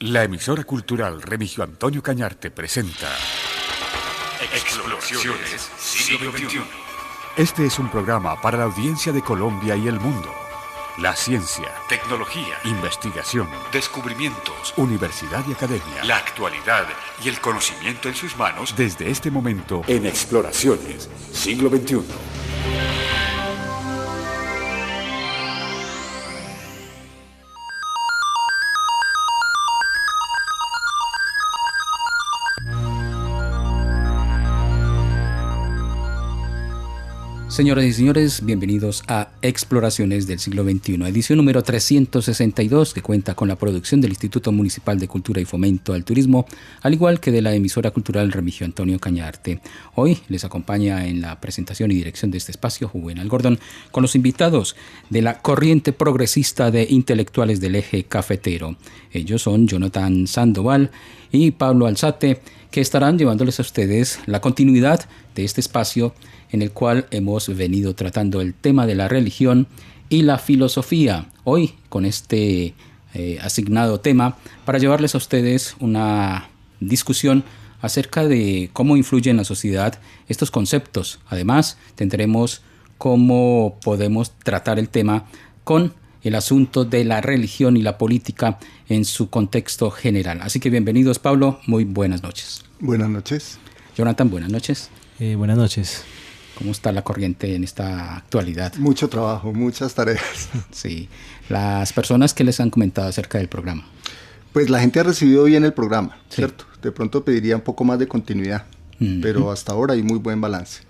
La emisora cultural Remigio Antonio Cañarte presenta Exploraciones Siglo XXI. Este es un programa para la audiencia de Colombia y el mundo. La ciencia, Tecnología, investigación, descubrimientos, universidad y academia. la actualidad y el conocimiento en sus manos. Desde este momento en Exploraciones Siglo XXI. Señoras y señores, bienvenidos a Exploraciones del Siglo XXI, edición número 362, que cuenta con la producción del Instituto Municipal de Cultura y Fomento al Turismo, al igual que de la emisora cultural Remigio Antonio Cañarte. Hoy les acompaña en la presentación y dirección de este espacio Juvenal Gordón, con los invitados de la corriente progresista de intelectuales del eje cafetero. Ellos son Jonathan Sandoval y Pablo Alzate, que estarán llevándoles a ustedes la continuidad de este espacio en el cual hemos venido tratando el tema de la religión y la filosofía. Hoy con este asignado tema para llevarles a ustedes una discusión acerca de cómo influyen en la sociedad estos conceptos. Además, tendremos cómo podemos tratar el tema con el asunto de la religión y la política en su contexto general. Así que bienvenidos, Pablo. Muy buenas noches. Buenas noches. Jonathan, buenas noches. Buenas noches. ¿Cómo está la corriente en esta actualidad? Mucho trabajo, muchas tareas. Sí. Las personas que les han comentado acerca del programa. Pues la gente ha recibido bien el programa, Sí. ¿cierto? De pronto pediría un poco más de continuidad, pero hasta ahora hay muy buen balance.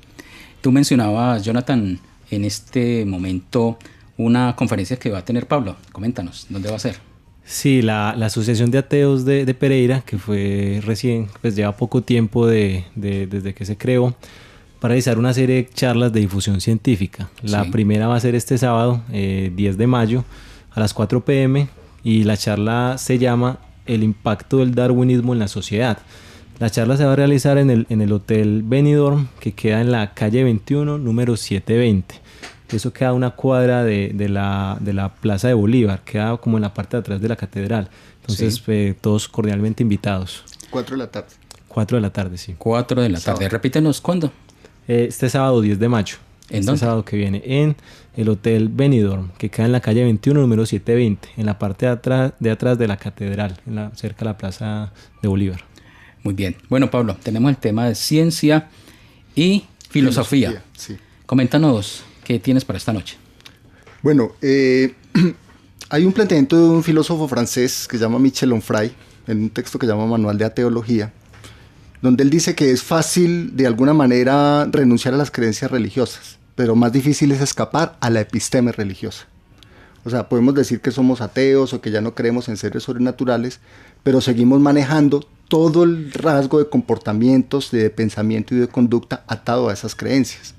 Tú mencionabas, Jonathan, en este momento una conferencia que va a tener Pablo. Coméntanos, ¿dónde va a ser? Sí, la Asociación de Ateos de Pereira, que fue recién, pues lleva poco tiempo desde que se creó, para realizar una serie de charlas de difusión científica. La primera va a ser este sábado, 10 de mayo, a las 4 p.m. y la charla se llama El impacto del darwinismo en la sociedad. La charla se va a realizar en el Hotel Benidorm, que queda en la calle 21, número 720. Eso queda a una cuadra de la Plaza de Bolívar, queda como en la parte de atrás de la catedral. Entonces, todos cordialmente invitados. 4 de la tarde. 4 de la tarde, sí. 4 de la tarde. Sábado. Repítenos, ¿cuándo? Este sábado 10 de mayo. ¿En este dónde? sábado que viene en el Hotel Benidorm, que queda en la calle 21, número 720, en la parte de atrás de la catedral, cerca de la Plaza de Bolívar. Muy bien. Bueno, Pablo, tenemos el tema de ciencia y filosofía. Sí. Coméntanos qué tienes para esta noche. Bueno, hay un planteamiento de un filósofo francés que se llama Michel Onfray, en un texto que se llama Manual de Ateología, donde él dice que es fácil de alguna manera renunciar a las creencias religiosas, pero más difícil es escapar a la episteme religiosa. O sea, podemos decir que somos ateos o que ya no creemos en seres sobrenaturales, pero seguimos manejando todo el rasgo de comportamientos, de pensamiento y de conducta atado a esas creencias.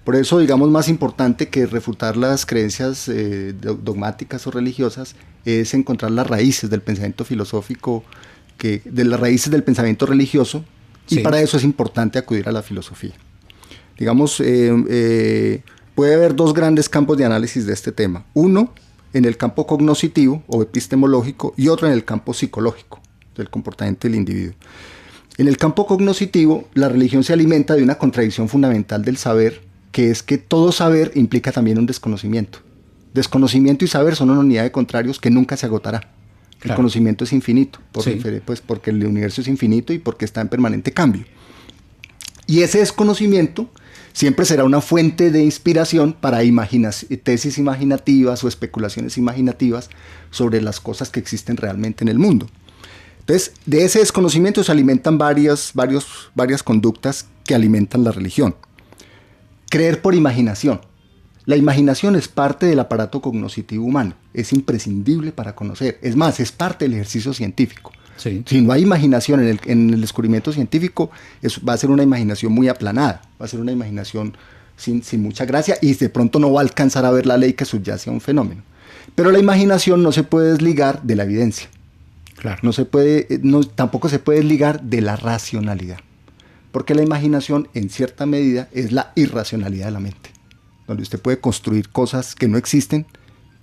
Por eso, digamos, más importante que refutar las creencias dogmáticas o religiosas es encontrar las raíces del pensamiento filosófico, de las raíces del pensamiento religioso, y para eso es importante acudir a la filosofía. Digamos, puede haber dos grandes campos de análisis de este tema. Uno en el campo cognoscitivo o epistemológico y otro en el campo psicológico del comportamiento del individuo. En el campo cognoscitivo, la religión se alimenta de una contradicción fundamental del saber, que es que todo saber implica también un desconocimiento. Desconocimiento y saber son una unidad de contrarios que nunca se agotará. El conocimiento es infinito, pues porque el universo es infinito y porque está en permanente cambio. Y ese desconocimiento siempre será una fuente de inspiración para tesis imaginativas o especulaciones imaginativas sobre las cosas que existen realmente en el mundo. Entonces, de ese desconocimiento se alimentan varias conductas que alimentan la religión. Creer por imaginación. La imaginación es parte del aparato cognoscitivo humano, es imprescindible para conocer, es más, es parte del ejercicio científico. Sí. Si no hay imaginación en el descubrimiento científico, va a ser una imaginación muy aplanada, va a ser una imaginación sin mucha gracia y de pronto no va a alcanzar a ver la ley que subyace a un fenómeno. Pero la imaginación no se puede desligar de la evidencia, Claro. tampoco se puede desligar de la racionalidad, porque la imaginación en cierta medida es la irracionalidad de la mente, donde usted puede construir cosas que no existen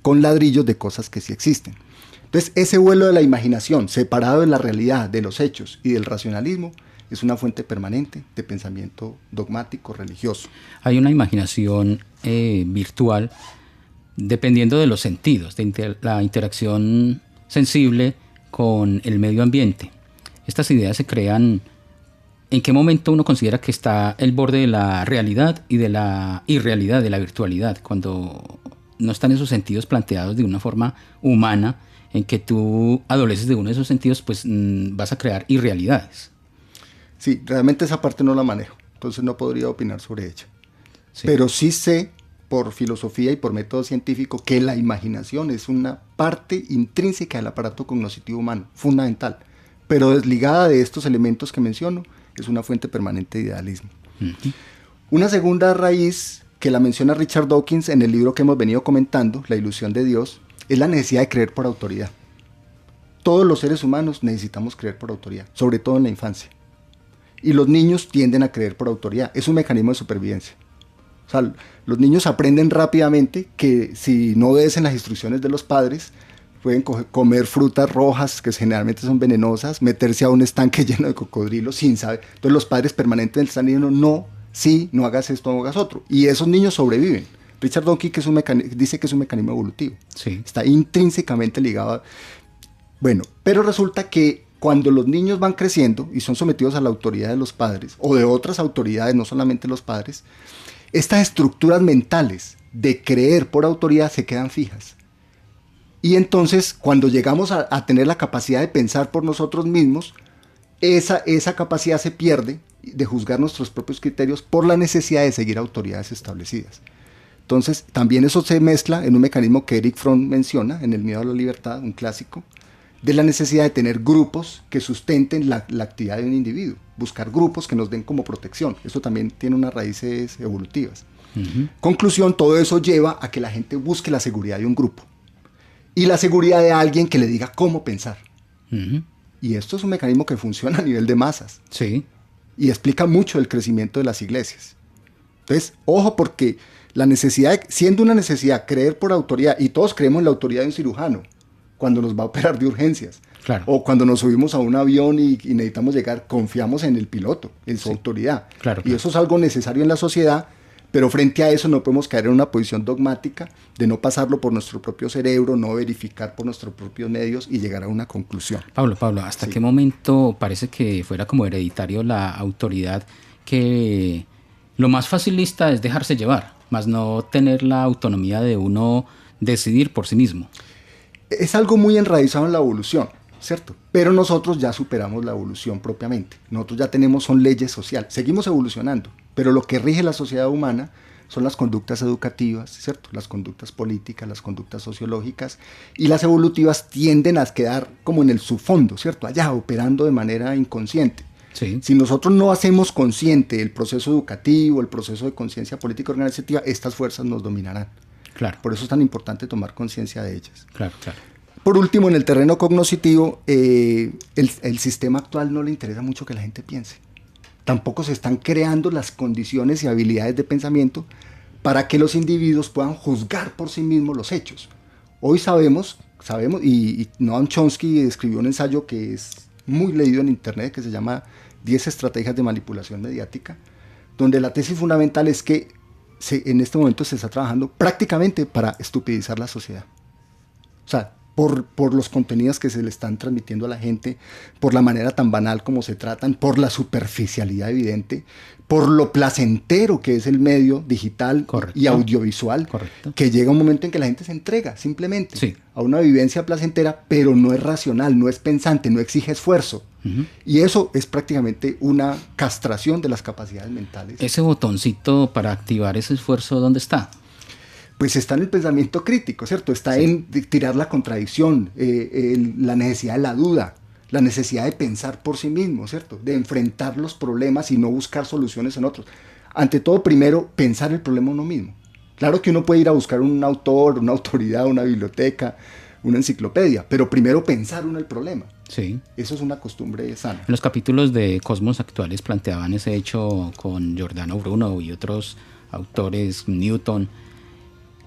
con ladrillos de cosas que sí existen. Entonces, ese vuelo de la imaginación, separado de la realidad, de los hechos y del racionalismo, es una fuente permanente de pensamiento dogmático, religioso. Hay una imaginación virtual dependiendo de los sentidos, de la interacción sensible con el medio ambiente. Estas ideas se crean. ¿En qué momento uno considera que está el borde de la realidad y de la irrealidad, de la virtualidad? Cuando no están esos sentidos planteados de una forma humana, en que tú adoleces de uno de esos sentidos, pues vas a crear irrealidades. Sí, realmente esa parte no la manejo, entonces no podría opinar sobre ella. Sí. Pero sí sé, por filosofía y por método científico, que la imaginación es una parte intrínseca del aparato cognoscitivo humano, fundamental. Pero desligada de estos elementos que menciono, es una fuente permanente de idealismo. Uh-huh. Una segunda raíz que la menciona Richard Dawkins en el libro que hemos venido comentando, La ilusión de Dios, es la necesidad de creer por autoridad. Todos los seres humanos necesitamos creer por autoridad, sobre todo en la infancia. Y los niños tienden a creer por autoridad. Es un mecanismo de supervivencia. O sea, los niños aprenden rápidamente que si no obedecen las instrucciones de los padres, pueden comer frutas rojas que generalmente son venenosas, meterse a un estanque lleno de cocodrilos sin saber. Entonces los padres permanentemente están diciendo no, sí, no hagas esto, no hagas otro. Y esos niños sobreviven. Richard Dawkins dice que es un mecanismo evolutivo. Sí. Está intrínsecamente ligado a... Bueno, pero resulta que cuando los niños van creciendo y son sometidos a la autoridad de los padres o de otras autoridades, no solamente los padres, estas estructuras mentales de creer por autoridad se quedan fijas. Y entonces, cuando llegamos a tener la capacidad de pensar por nosotros mismos, esa capacidad se pierde de juzgar nuestros propios criterios por la necesidad de seguir autoridades establecidas. Entonces, también eso se mezcla en un mecanismo que Erich Fromm menciona, en El miedo a la libertad, un clásico, de la necesidad de tener grupos que sustenten la actividad de un individuo, buscar grupos que nos den como protección. Eso también tiene unas raíces evolutivas. Uh-huh. Conclusión, todo eso lleva a que la gente busque la seguridad de un grupo y la seguridad de alguien que le diga cómo pensar. Uh-huh. Y esto es un mecanismo que funciona a nivel de masas. Sí. Y explica mucho el crecimiento de las iglesias. Entonces, ojo, porque la necesidad, siendo una necesidad creer por autoridad, y todos creemos en la autoridad de un cirujano cuando nos va a operar de urgencias, Claro. o cuando nos subimos a un avión y necesitamos llegar, confiamos en el piloto, en su autoridad. Claro, y claro. eso es algo necesario en la sociedad, pero frente a eso no podemos caer en una posición dogmática de no pasarlo por nuestro propio cerebro, no verificar por nuestros propios medios y llegar a una conclusión. Pablo, ¿hasta Sí. qué momento parece que fuera como hereditario la autoridad, que lo más facilista es dejarse llevar, más no tener la autonomía de uno decidir por sí mismo? Es algo muy enraizado en la evolución, ¿cierto? Pero nosotros ya superamos la evolución propiamente. Nosotros ya son leyes sociales. Seguimos evolucionando, pero lo que rige la sociedad humana son las conductas educativas, ¿cierto? Las conductas políticas, las conductas sociológicas, y las evolutivas tienden a quedar como en el subfondo, ¿cierto? Allá, operando de manera inconsciente. Sí. Si nosotros no hacemos consciente el proceso educativo, el proceso de conciencia política organizativa, estas fuerzas nos dominarán. Claro. Por eso es tan importante tomar conciencia de ellas. Claro, claro. Por último, en el terreno cognoscitivo, el sistema actual no le interesa mucho que la gente piense. Tampoco se están creando las condiciones y habilidades de pensamiento para que los individuos puedan juzgar por sí mismos los hechos. Hoy sabemos, y Noam Chomsky escribió un ensayo que es muy leído en internet, que se llama 10 estrategias de manipulación mediática, donde la tesis fundamental es que en este momento se está trabajando prácticamente para estupidizar la sociedad. O sea, por los contenidos que se le están transmitiendo a la gente, por la manera tan banal como se tratan, por la superficialidad evidente, por lo placentero que es el medio digital. Correcto. Y audiovisual. Correcto. Que llega un momento en que la gente se entrega simplemente sí. a una vivencia placentera, pero no es racional, no es pensante, no exige esfuerzo. Uh-huh. Y eso es prácticamente una castración de las capacidades mentales. Ese botoncito para activar ese esfuerzo, ¿dónde está? Pues está en el pensamiento crítico, ¿cierto? Está sí. en tirar la contradicción, la necesidad de la duda, la necesidad de pensar por sí mismo, ¿cierto? De enfrentar los problemas y no buscar soluciones en otros. Ante todo, primero, pensar el problema uno mismo. Claro que uno puede ir a buscar un autor, una autoridad, una biblioteca, una enciclopedia, pero primero pensar uno el problema. Sí. Eso es una costumbre sana. En los capítulos de Cosmos actuales planteaban ese hecho con Giordano Bruno y otros autores, Newton.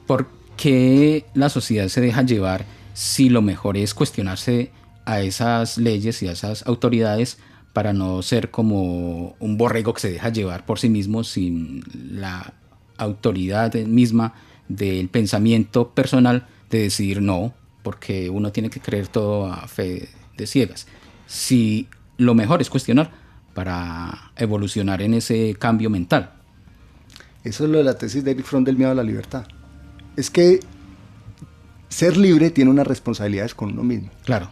¿Por qué la sociedad se deja llevar si lo mejor es cuestionarse a esas leyes y a esas autoridades para no ser como un borrego que se deja llevar por sí mismo sin la autoridad misma del pensamiento personal de decidir no, porque uno tiene que creer todo a fe de ciegas. Si lo mejor es cuestionar para evolucionar en ese cambio mental. Eso es lo de la tesis de Erich Fromm del miedo a la libertad. Es que ser libre tiene unas responsabilidades con uno mismo. Claro.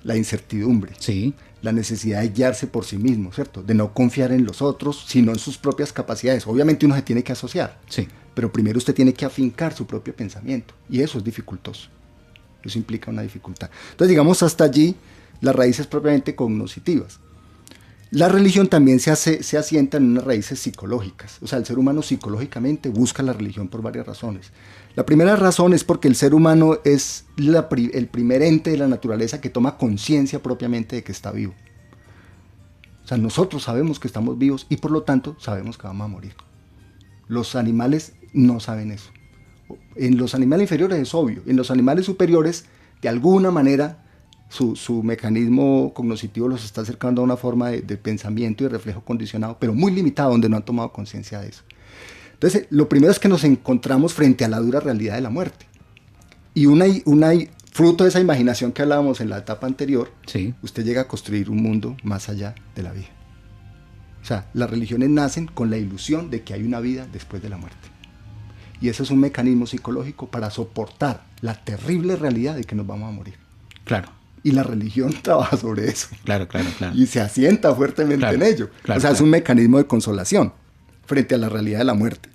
La incertidumbre. Sí. La necesidad de guiarse por sí mismo, ¿cierto? De no confiar en los otros, sino en sus propias capacidades. Obviamente uno se tiene que asociar. Sí. Pero primero usted tiene que afincar su propio pensamiento. Y eso es dificultoso. Eso implica una dificultad. Entonces, digamos, hasta allí, las raíces propiamente cognoscitivas. La religión también se asienta en unas raíces psicológicas. O sea, el ser humano psicológicamente busca la religión por varias razones. La primera razón es porque el ser humano es el primer ente de la naturaleza que toma conciencia propiamente de que está vivo. O sea, nosotros sabemos que estamos vivos y por lo tanto sabemos que vamos a morir. Los animales no saben eso. En los animales inferiores es obvio. En los animales superiores, de alguna manera, su mecanismo cognoscitivo los está acercando a una forma de pensamiento y de reflejo condicionado, pero muy limitado, donde no han tomado conciencia de eso. Entonces, lo primero es que nos encontramos frente a la dura realidad de la muerte. Y fruto de esa imaginación que hablábamos en la etapa anterior, sí, usted llega a construir un mundo más allá de la vida. O sea, las religiones nacen con la ilusión de que hay una vida después de la muerte. Y ese es un mecanismo psicológico para soportar la terrible realidad de que nos vamos a morir. Claro. Y la religión trabaja sobre eso. Claro. Y se asienta fuertemente en ello. Es un mecanismo de consolación frente a la realidad de la muerte.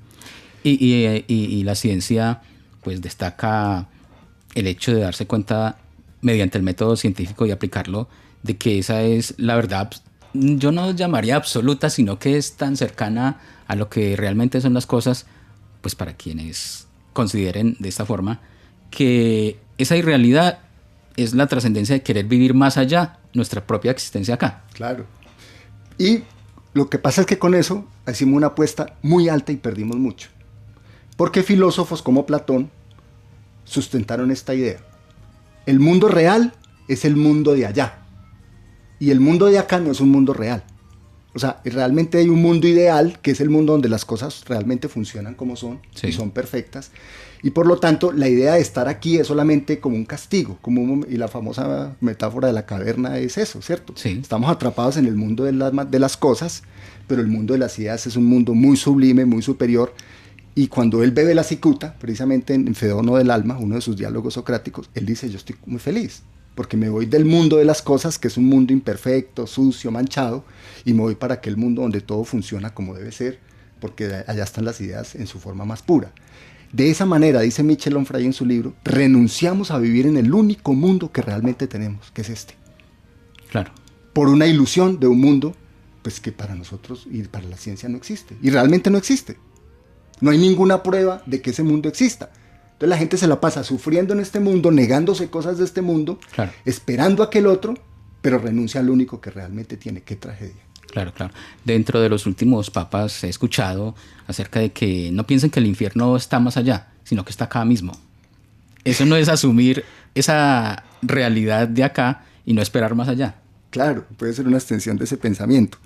Y la ciencia pues destaca el hecho de darse cuenta mediante el método científico y aplicarlo de que esa es la verdad, yo no llamaría absoluta, sino que es tan cercana a lo que realmente son las cosas, pues para quienes consideren de esta forma que esa irrealidad es la trascendencia de querer vivir más allá nuestra propia existencia acá. Claro. Y lo que pasa es que con eso hicimos una apuesta muy alta y perdimos mucho. Porque filósofos como Platón sustentaron esta idea. El mundo real es el mundo de allá. Y el mundo de acá no es un mundo real. O sea, realmente hay un mundo ideal, que es el mundo donde las cosas realmente funcionan como son, sí, y son perfectas. Y por lo tanto, la idea de estar aquí es solamente como un castigo. Y la famosa metáfora de la caverna es eso, ¿cierto? Sí. Estamos atrapados en el mundo de las cosas, pero el mundo de las ideas es un mundo muy sublime, muy superior. Y cuando él bebe la cicuta, precisamente en Fedono del Alma, uno de sus diálogos socráticos, él dice, yo estoy muy feliz, porque me voy del mundo de las cosas, que es un mundo imperfecto, sucio, manchado, y me voy para aquel mundo donde todo funciona como debe ser, porque allá están las ideas en su forma más pura. De esa manera, dice Michel Onfray en su libro, renunciamos a vivir en el único mundo que realmente tenemos, que es este. Claro. Por una ilusión de un mundo, pues que para nosotros y para la ciencia no existe, y realmente no existe. No hay ninguna prueba de que ese mundo exista. Entonces la gente se la pasa sufriendo en este mundo, negándose cosas de este mundo, claro, esperando a aquel otro, pero renuncia al único que realmente tiene. ¡Qué tragedia! Claro. Dentro de los últimos papas he escuchado acerca de que no piensen que el infierno está más allá, sino que está acá mismo. Eso no es asumir esa realidad de acá y no esperar más allá. Claro, puede ser una extensión de ese pensamiento.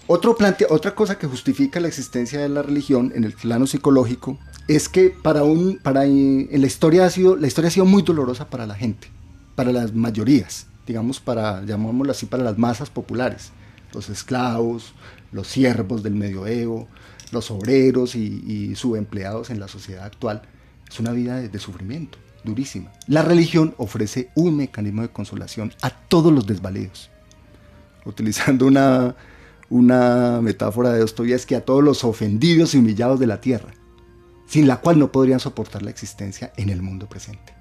Otra cosa que justifica la existencia de la religión en el plano psicológico es que en la historia ha sido muy dolorosa para la gente, para las mayorías, digamos, llamémoslo así, para las masas populares, los esclavos, los siervos del medioevo, los obreros y subempleados en la sociedad actual. Es una vida de sufrimiento durísima. La religión ofrece un mecanismo de consolación a todos los desvalidos, utilizando una metáfora de Dostoyevski, a todos los ofendidos y humillados de la tierra, sin la cual no podrían soportar la existencia en el mundo presente.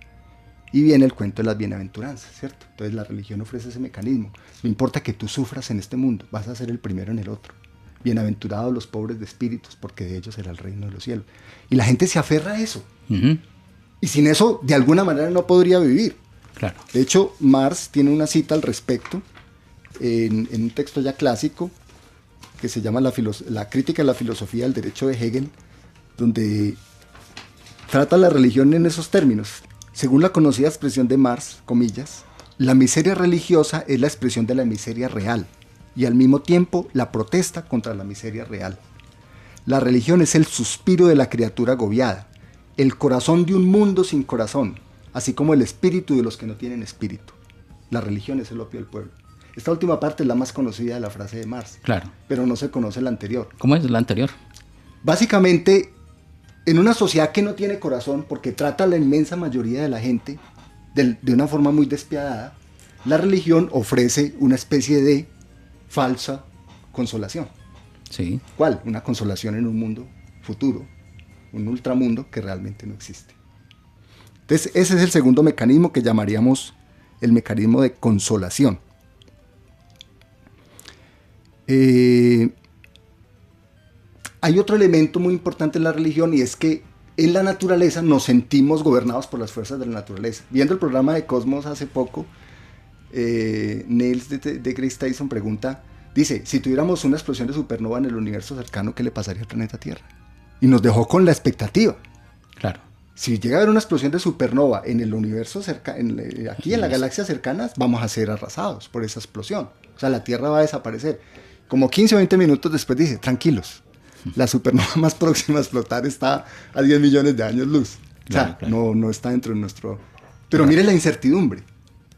Y viene el cuento de las bienaventuranzas, ¿cierto? Entonces la religión ofrece ese mecanismo. No importa que tú sufras en este mundo, vas a ser el primero en el otro. Bienaventurados los pobres de espíritus, porque de ellos será el reino de los cielos. Y la gente se aferra a eso. Uh-huh. Y sin eso, de alguna manera, no podría vivir. Claro. De hecho, Marx tiene una cita al respecto, en un texto ya clásico, que se llama la crítica de la filosofía del derecho de Hegel, donde trata la religión en esos términos. Según la conocida expresión de Marx, comillas, la miseria religiosa es la expresión de la miseria real y al mismo tiempo la protesta contra la miseria real. La religión es el suspiro de la criatura agobiada, el corazón de un mundo sin corazón, así como el espíritu de los que no tienen espíritu. La religión es el opio del pueblo. Esta última parte es la más conocida de la frase de Marx, Claro. pero no se conoce la anterior. ¿Cómo es la anterior? Básicamente, en una sociedad que no tiene corazón, porque trata a la inmensa mayoría de la gente de una forma muy despiadada, la religión ofrece una especie de falsa consolación. Sí. ¿Cuál? Una consolación en un mundo futuro, un ultramundo que realmente no existe. Entonces, ese es el segundo mecanismo que llamaríamos el mecanismo de consolación. Hay otro elemento muy importante en la religión y es que en la naturaleza nos sentimos gobernados por las fuerzas de la naturaleza. Viendo el programa de Cosmos hace poco, Neil deGrasse Tyson pregunta, dice, si tuviéramos una explosión de supernova en el universo cercano, ¿qué le pasaría al planeta Tierra? Y nos dejó con la expectativa. Claro. Si llega a haber una explosión de supernova en el universo aquí en la galaxia cercanas, vamos a ser arrasados por esa explosión. O sea, la Tierra va a desaparecer. Como 15 o 20 minutos después dice, tranquilos, la supernova más próxima a explotar está a 10 millones de años luz. Claro, o sea, claro. no está dentro de nuestro... Pero mire la incertidumbre.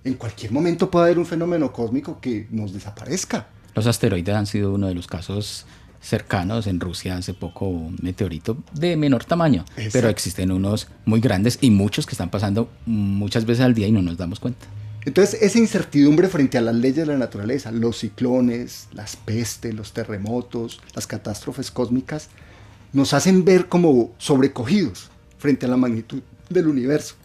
En cualquier momento puede haber un fenómeno cósmico que nos desaparezca. Los asteroides han sido uno de los casos cercanos. En Rusia hace poco un meteorito de menor tamaño, Exacto. pero existen unos muy grandes y muchos que están pasando muchas veces al día y no nos damos cuenta. Entonces, esa incertidumbre frente a las leyes de la naturaleza, los ciclones, las pestes, los terremotos, las catástrofes cósmicas, nos hacen ver como sobrecogidos frente a la magnitud del universo.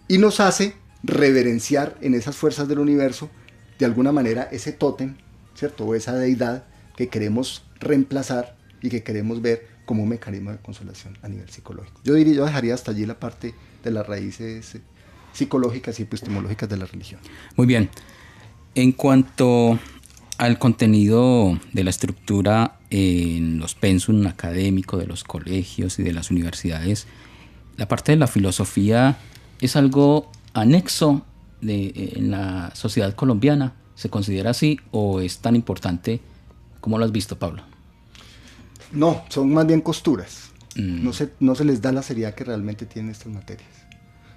Y nos hace reverenciar en esas fuerzas del universo, de alguna manera, ese tótem, ¿cierto? O esa deidad que queremos reemplazar y que queremos ver como un mecanismo de consolación a nivel psicológico. Yo dejaría hasta allí la parte de las raíces psicológicas y epistemológicas de la religión. Muy bien. En cuanto al contenido de la estructura en los pensum académicos de los colegios y de las universidades, la parte de la filosofía es algo anexo en la sociedad colombiana. ¿Se considera así o es tan importante? ¿Cómo lo has visto, Pablo? No, son más bien costuras. No se les da la seriedad que realmente tienen estas materias.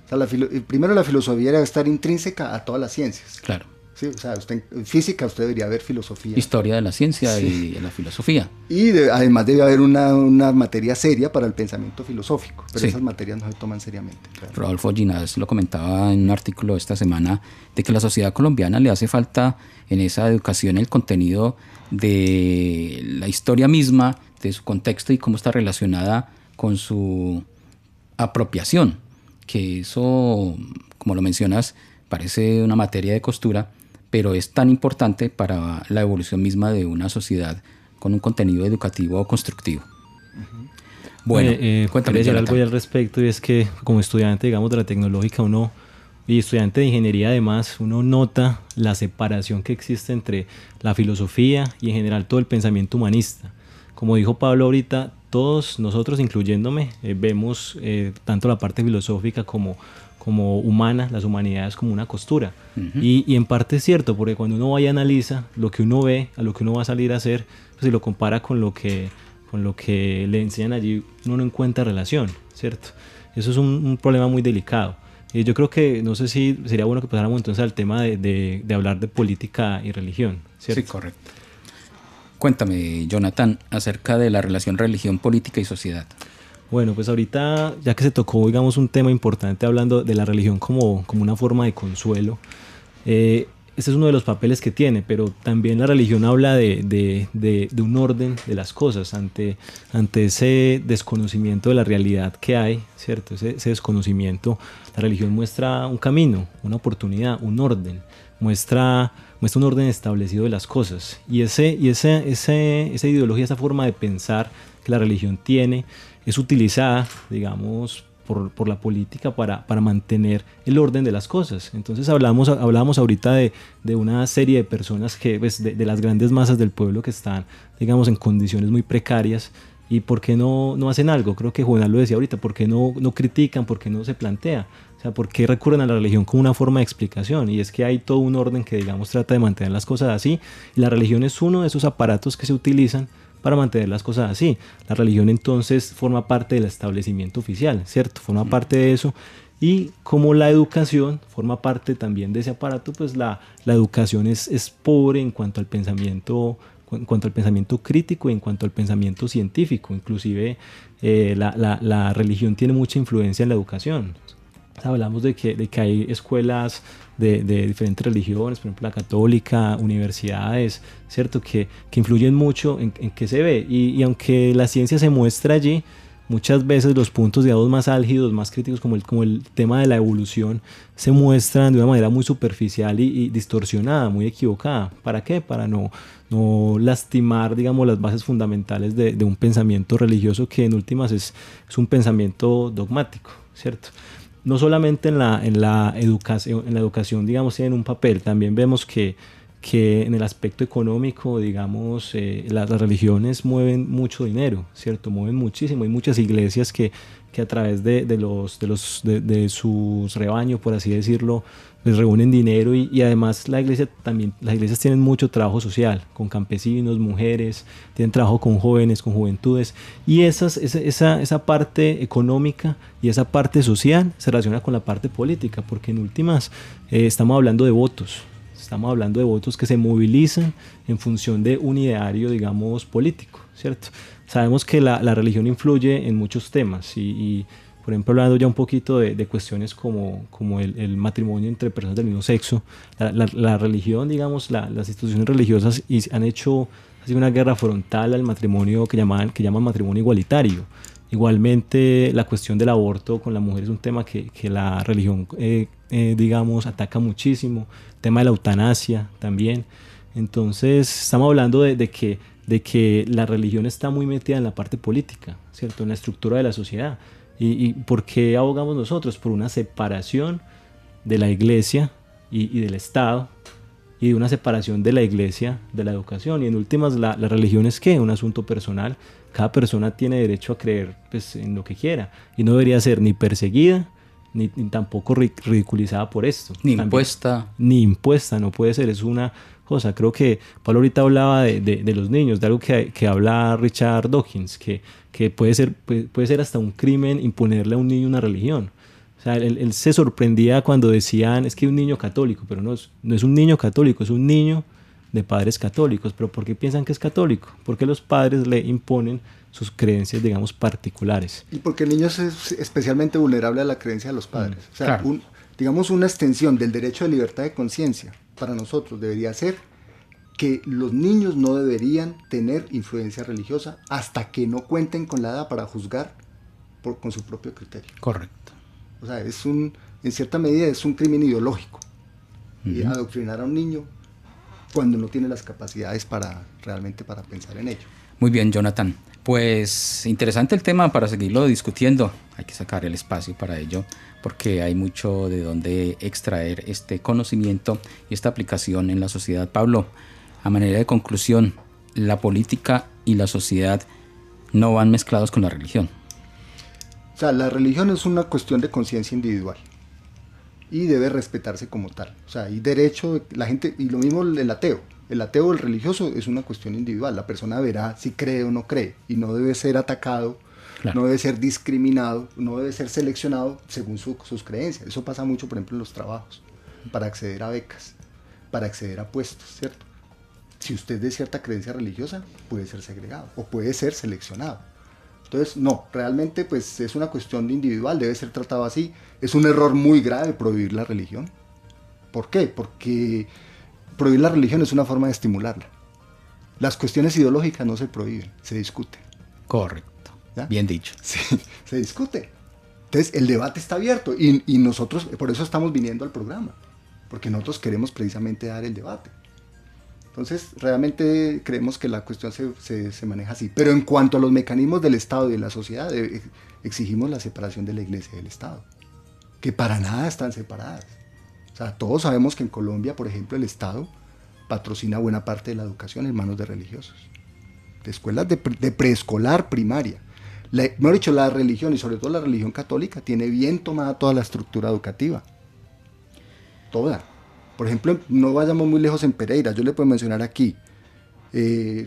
O sea, primero la filosofía debe estar intrínseca a todas las ciencias. Claro. Sí, o sea, en física usted debería ver filosofía. Historia de la ciencia Sí. y de la filosofía. Y además debe haber una materia seria para el pensamiento filosófico, pero Sí. esas materias no se toman seriamente. Realmente. Rodolfo Ginás lo comentaba en un artículo esta semana de que a la sociedad colombiana le hace falta en esa educación el contenido de la historia misma, de su contexto y cómo está relacionada con su apropiación, que eso, como lo mencionas, parece una materia de costura, pero es tan importante para la evolución misma de una sociedad con un contenido educativo constructivo. Bueno, cuéntame, quería decir algo Jonathan. ya al respecto, y es que como estudiante, digamos, de la tecnológica, y estudiante de ingeniería además, uno nota la separación que existe entre la filosofía y en general todo el pensamiento humanista. Como dijo Pablo ahorita, todos nosotros, incluyéndome, vemos tanto la parte filosófica como humana, las humanidades como una costura. Ujú. Y en parte es cierto, porque cuando uno va y analiza lo que uno ve, a lo que uno va a salir a hacer, pues si lo compara con lo que le enseñan allí, uno no encuentra relación, ¿cierto? Eso es un problema muy delicado. Yo creo que, no sé si sería bueno que pasáramos entonces al tema de hablar de política y religión, ¿cierto? Sí, correcto. Cuéntame, Jonathan, acerca de la relación religión, política y sociedad. Bueno, pues ahorita, ya que se tocó, digamos, un tema importante hablando de la religión como una forma de consuelo, este es uno de los papeles que tiene, pero también la religión habla de un orden de las cosas ante ese desconocimiento de la realidad que hay, ¿cierto? Ese desconocimiento, la religión muestra un camino, una oportunidad, un orden, muestra un orden establecido de las cosas. Y esa ideología, esa forma de pensar que la religión tiene, es utilizada, digamos, por la política para mantener el orden de las cosas. Entonces hablábamos ahorita de una serie de personas que, pues, de las grandes masas del pueblo que están, digamos, en condiciones muy precarias. ¿Y por qué no hacen algo? Creo que Juvenal lo decía ahorita, ¿por qué no critican? ¿Por qué no se plantea? O sea, ¿por qué recurren a la religión como una forma de explicación? Y es que hay todo un orden que, digamos, trata de mantener las cosas así, y la religión es uno de esos aparatos que se utilizan para mantener las cosas así. La religión entonces forma parte del establecimiento oficial, ¿cierto? Forma parte de eso. Y como la educación forma parte también de ese aparato, pues la educación es pobre en cuanto al pensamiento crítico y en cuanto al pensamiento científico. Inclusive la religión tiene mucha influencia en la educación. O sea, hablamos de que hay escuelas de diferentes religiones, por ejemplo la católica, universidades, ¿cierto? Que influyen mucho en qué se ve. Y aunque la ciencia se muestra allí, muchas veces los puntos, digamos, más álgidos, más críticos, como el tema de la evolución, se muestran de una manera muy superficial y distorsionada, muy equivocada. ¿Para qué? Para no lastimar, digamos, las bases fundamentales de un pensamiento religioso que en últimas es un pensamiento dogmático, ¿cierto? No solamente en la educación, digamos, tienen un papel. También vemos que en el aspecto económico, digamos, las religiones mueven mucho dinero, ¿cierto? Mueven muchísimo. Hay muchas iglesias que a través de sus rebaños, por así decirlo, les reúnen dinero y además las iglesias tienen mucho trabajo social, con campesinos, mujeres, tienen trabajo con jóvenes, con juventudes, y esa parte económica y esa parte social se relaciona con la parte política, porque en últimas estamos hablando de votos. Estamos hablando de votos que se movilizan en función de un ideario, digamos, político, ¿cierto? Sabemos que la religión influye en muchos temas y por ejemplo, hablando ya un poquito de cuestiones como el matrimonio entre personas del mismo sexo, la religión, digamos, las instituciones religiosas han hecho así una guerra frontal al matrimonio que llaman matrimonio igualitario. Igualmente, la cuestión del aborto con la mujer es un tema que la religión, digamos, ataca muchísimo. El tema de la eutanasia también. Entonces, estamos hablando de que la religión está muy metida en la parte política, ¿cierto? En la estructura de la sociedad. ¿Y por qué abogamos nosotros? Por una separación de la iglesia y del Estado, y de una separación de la iglesia de la educación. Y en últimas, la religión es ¿qué? Un asunto personal. Cada persona tiene derecho a creer, pues, en lo que quiera, y no debería ser ni perseguida ni tampoco ridiculizada por esto. Impuesta. Ni impuesta, no puede ser. Es una cosa. Creo que Pablo ahorita hablaba de los niños, de algo que habla Richard Dawkins, que puede ser hasta un crimen imponerle a un niño una religión. O sea, él se sorprendía cuando decían, es que un niño católico, pero no es un niño católico, es un niño de padres católicos. ¿Pero por qué piensan que es católico? Porque los padres le imponen sus creencias, digamos, particulares. Y porque el niño es especialmente vulnerable a la creencia de los padres. O sea, claro. Digamos, una extensión del derecho de libertad de conciencia para nosotros debería ser que los niños no deberían tener influencia religiosa hasta que no cuenten con la edad para juzgar con su propio criterio. Correcto. O sea, en cierta medida es un crimen ideológico. Y adoctrinar a un niño cuando no tiene las capacidades realmente para pensar en ello. Muy bien, Jonathan. Pues interesante el tema para seguirlo discutiendo. Hay que sacar el espacio para ello porque hay mucho de donde extraer este conocimiento y esta aplicación en la sociedad. Pablo, a manera de conclusión, la política y la sociedad no van mezclados con la religión. O sea, la religión es una cuestión de conciencia individual y debe respetarse como tal. O sea, hay derecho, la gente, y lo mismo el ateo. El ateo o el religioso es una cuestión individual. La persona verá si cree o no cree y no debe ser atacado, claro. No debe ser discriminado, no debe ser seleccionado según sus creencias. Eso pasa mucho, por ejemplo, en los trabajos, para acceder a becas, para acceder a puestos, ¿cierto? Si usted es de cierta creencia religiosa, puede ser segregado o puede ser seleccionado. Entonces, no, realmente pues es una cuestión individual, debe ser tratado así. Es un error muy grave prohibir la religión. ¿Por qué? Porque prohibir la religión es una forma de estimularla. Las cuestiones ideológicas no se prohíben, se discuten. Correcto. ¿Ya? Bien dicho. Sí, se discute. Entonces, el debate está abierto y nosotros, por eso estamos viniendo al programa, porque nosotros queremos precisamente dar el debate. Entonces, realmente creemos que la cuestión se maneja así. Pero en cuanto a los mecanismos del Estado y de la sociedad, exigimos la separación de la Iglesia y del Estado, que para nada están separadas. O sea, todos sabemos que en Colombia, por ejemplo, el Estado patrocina buena parte de la educación en manos de religiosos, de escuelas de preescolar, primaria. Mejor dicho, la religión, y sobre todo la religión católica, tiene bien tomada toda la estructura educativa. Toda. Por ejemplo, no vayamos muy lejos en Pereira, yo le puedo mencionar aquí,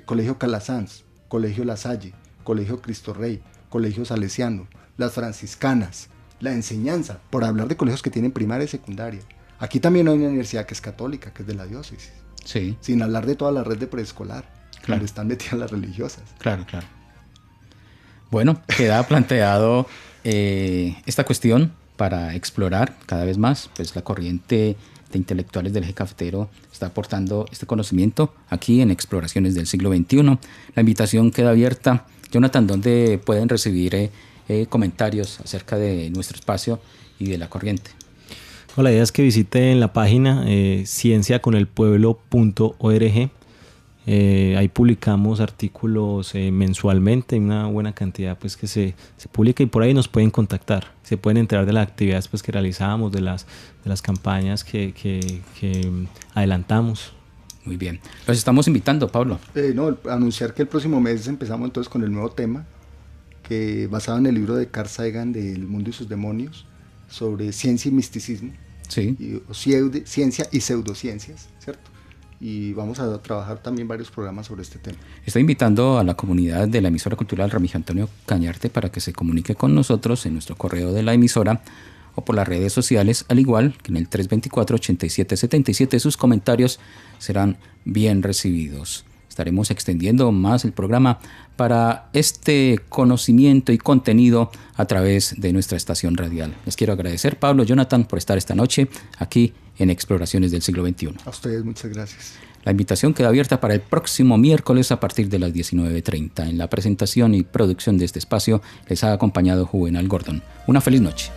Colegio Calasanz, Colegio La Salle, Colegio Cristo Rey, Colegio Salesiano, las franciscanas, la enseñanza, por hablar de colegios que tienen primaria y secundaria. Aquí también hay una universidad que es católica, que es de la diócesis. Sí. Sin hablar de toda la red de preescolar, Claro. donde están metidas las religiosas. Claro. Bueno, queda planteado esta cuestión para explorar cada vez más, pues la corriente de intelectuales del eje cafetero está aportando este conocimiento aquí en Exploraciones del siglo XXI. La invitación queda abierta. Jonathan, ¿dónde pueden recibir comentarios acerca de nuestro espacio y de la corriente? La idea es que visiten la página cienciaconelpueblo.org. Ahí publicamos artículos mensualmente, hay una buena cantidad pues, que se publica, y por ahí nos pueden contactar. Se pueden enterar de las actividades pues, que realizamos, de las campañas que adelantamos. Muy bien. Los estamos invitando, Pablo. Anunciar que el próximo mes empezamos entonces con el nuevo tema, que basado en el libro de Carl Sagan del mundo y sus demonios, sobre ciencia y misticismo. Sí. Ciencia y pseudociencias, ¿cierto? Y vamos a trabajar también varios programas sobre este tema. Estoy invitando a la comunidad de la emisora cultural Remigio Antonio Cañarte para que se comunique con nosotros en nuestro correo de la emisora o por las redes sociales, al igual que en el 324-8777. Sus comentarios serán bien recibidos. Estaremos extendiendo más el programa para este conocimiento y contenido a través de nuestra estación radial. Les quiero agradecer, Pablo, Jonathan, por estar esta noche aquí en Exploraciones del siglo XXI. A ustedes, muchas gracias. La invitación queda abierta para el próximo miércoles a partir de las 19:30. En la presentación y producción de este espacio les ha acompañado Juvenal Gordon. Una feliz noche.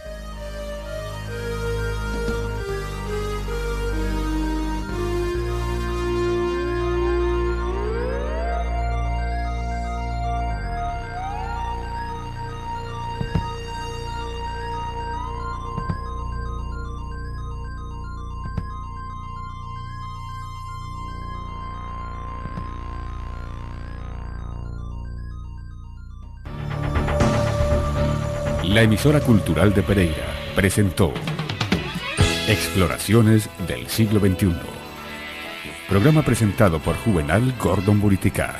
La emisora cultural de Pereira presentó Exploraciones del siglo XXI. Programa presentado por Juvenal Gordon Buriticá.